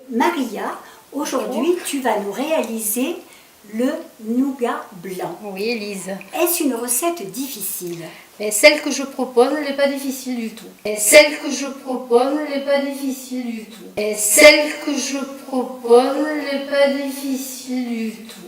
Maria, aujourd'hui tu vas nous réaliser le nougat blanc. Oui, Élise. Est-ce une recette difficile? Mais celle que je propose, elle n'est pas difficile du tout. Et celle que je propose, elle n'est pas difficile du tout. Et celle que je propose, elle n'est pas difficile du tout.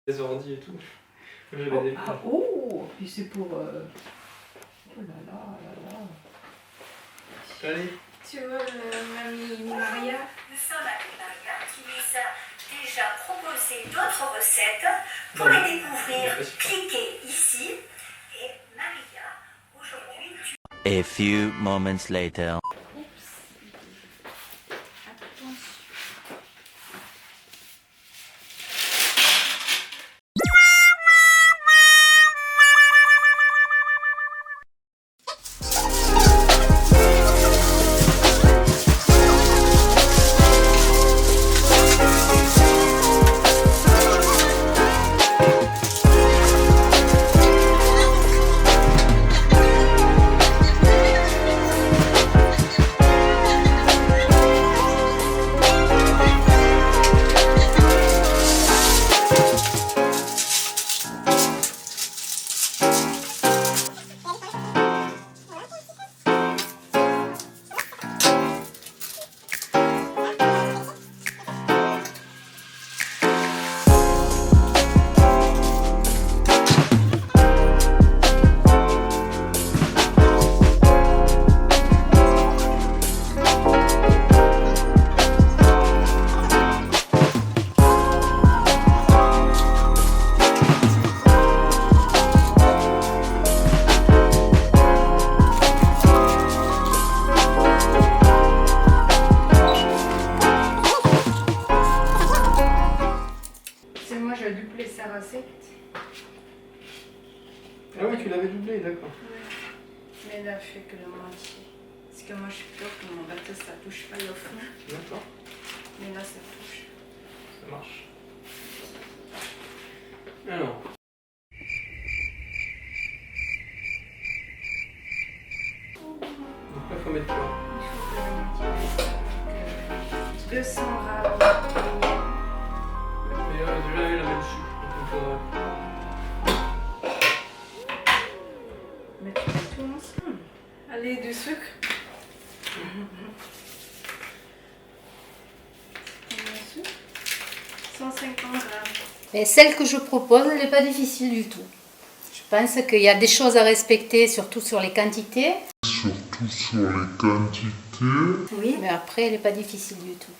Les ordi et tout. Puis c'est pour... Oh là là, là là. Allez. Tu vois, mamie Maria? Nous sommes avec Maria qui nous a déjà proposé d'autres recettes. Pour les découvrir, cliquez ici. Et Maria, aujourd'hui tu... A few moments later. Ah oui, tu l'avais doublé, d'accord. Oui, mais là, je fais que la moitié. Parce que moi, je suis peur que mon bateau, ça touche pas le fond. D'accord. Mais là, ça touche. Ça marche. Alors. Donc là, il faut mettre quoi? Il faut que la moitié avec 200 grammes. Mais déjà, il y avait la même chute. Donc il faudrait. Mais tu mets tout ensemble. Allez, du sucre. Du sucre. 150 grammes. Et celle que je propose, elle n'est pas difficile du tout. Je pense qu'il y a des choses à respecter, surtout sur les quantités. Surtout sur les quantités. Oui. Mais après, elle n'est pas difficile du tout.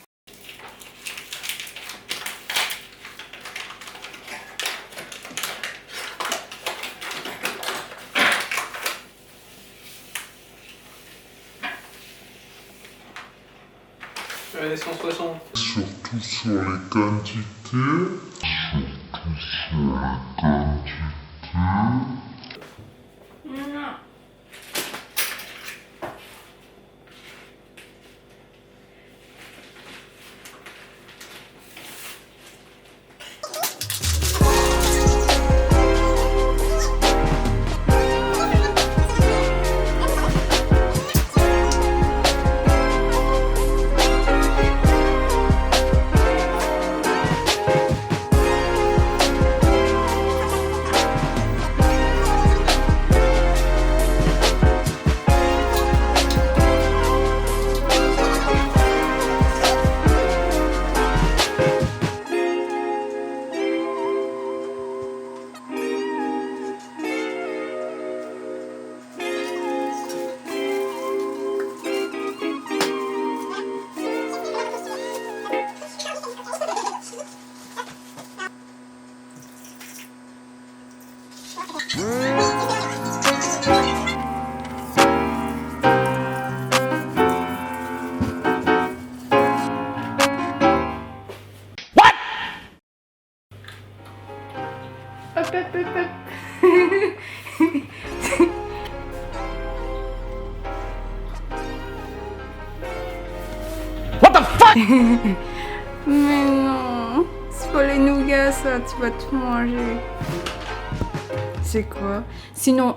Les 160. Surtout sur les quantités. Surtout sur les quantités. Non. Hop, hop, hop, hop. Mais non, c'est pas les nougats ça, tu vas tout manger. C'est quoi? Sinon,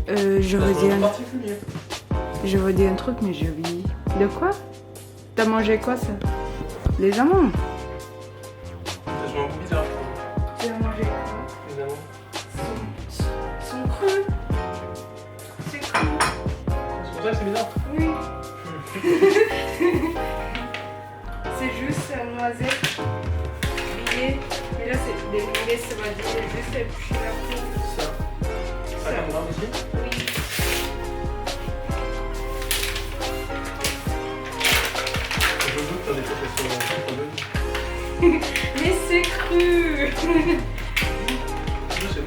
je veux dire un truc mais j'ai oublié. De quoi? T'as mangé quoi ça? Les amandes? Je m'en bizarre. Tu as mangé quoi? Les amandes. Sont crus. C'est cru. C'est pour ça que c'est bizarre. Oui. C'est juste noisette. Grillé. Mais là c'est des grillés, ça va dire juste éplucher la peau. Ça. 50 grammes ici. Oui. Je doute, t'as des protections contre deux. Mais c'est cru. Je sais où.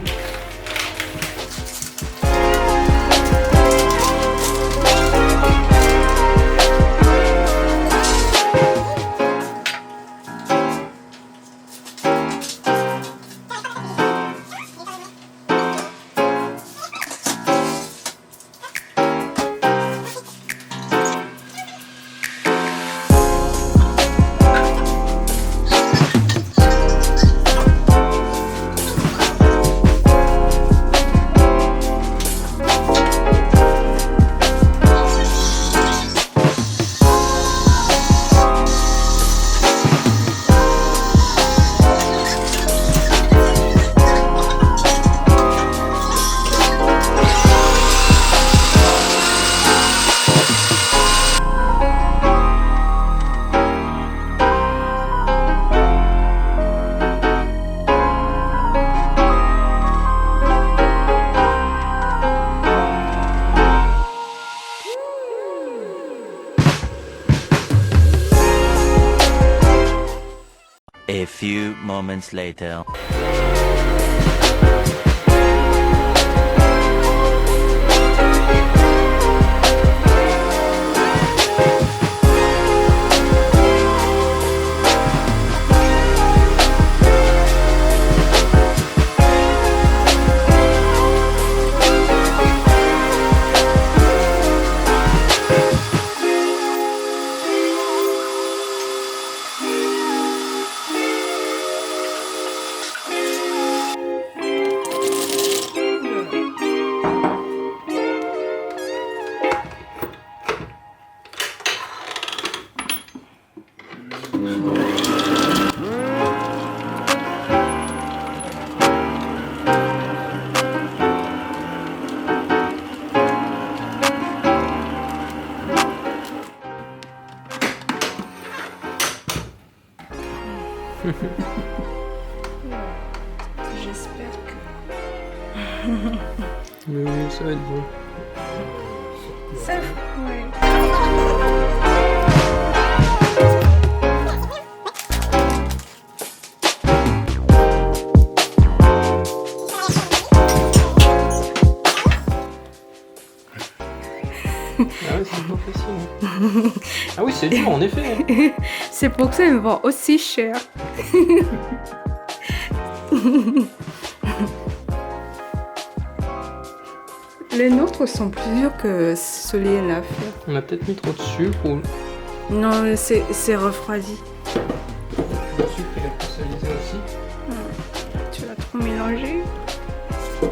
A few moments later. J'espère que... Mais oui, ça va être bon. Ça, ouais. Ah oui, c'est pas facile. Ah oui, c'est dur en effet. C'est pour que ça me vend aussi cher. Les nôtres sont plus durs que celui-là à faire. On a peut-être mis trop de sucre ou Non, c'est refroidi. le sucre il a cristallisé aussi. Tu l'as trop mélangé. Oh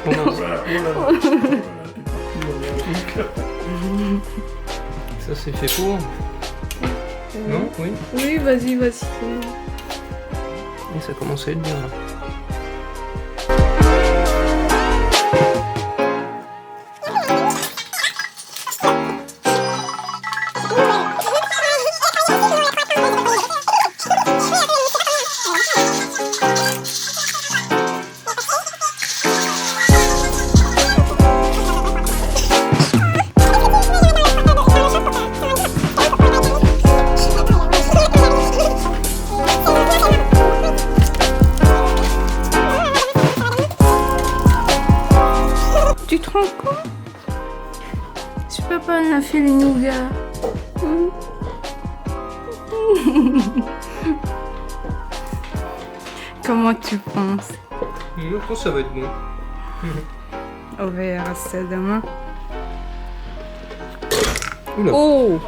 mince. Ça c'est fait pour. Non? Oui. Oui, vas-y, vas-y. Et ça commence à être bien là. mâcher le nougat. Comment tu penses? Je pense que ça va être bon. On verra ça demain. Oula. Oh!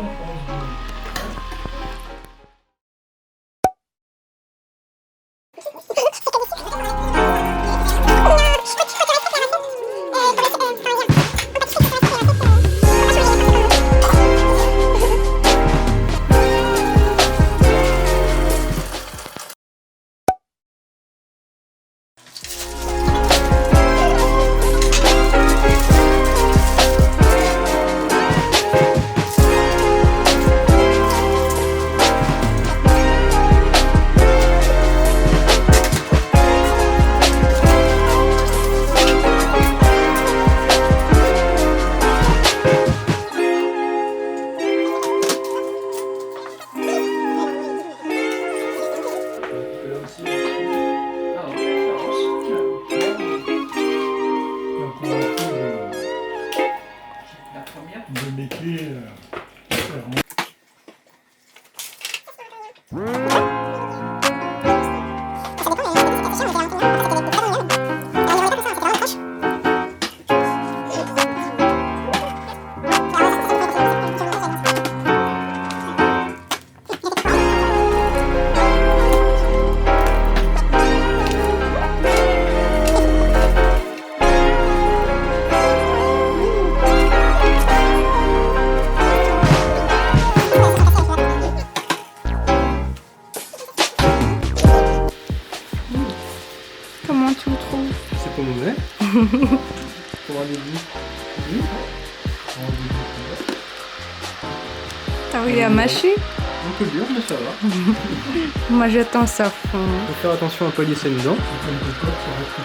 De métier. Comment tu le trouves? C'est pas mauvais. Pour un début. Oui. T'as réussi à mâcher? Un peu dur, mais ça va. Moi j'attends ça fond. Faut faire attention à pas glisser dedans. Comme des potes, ça reste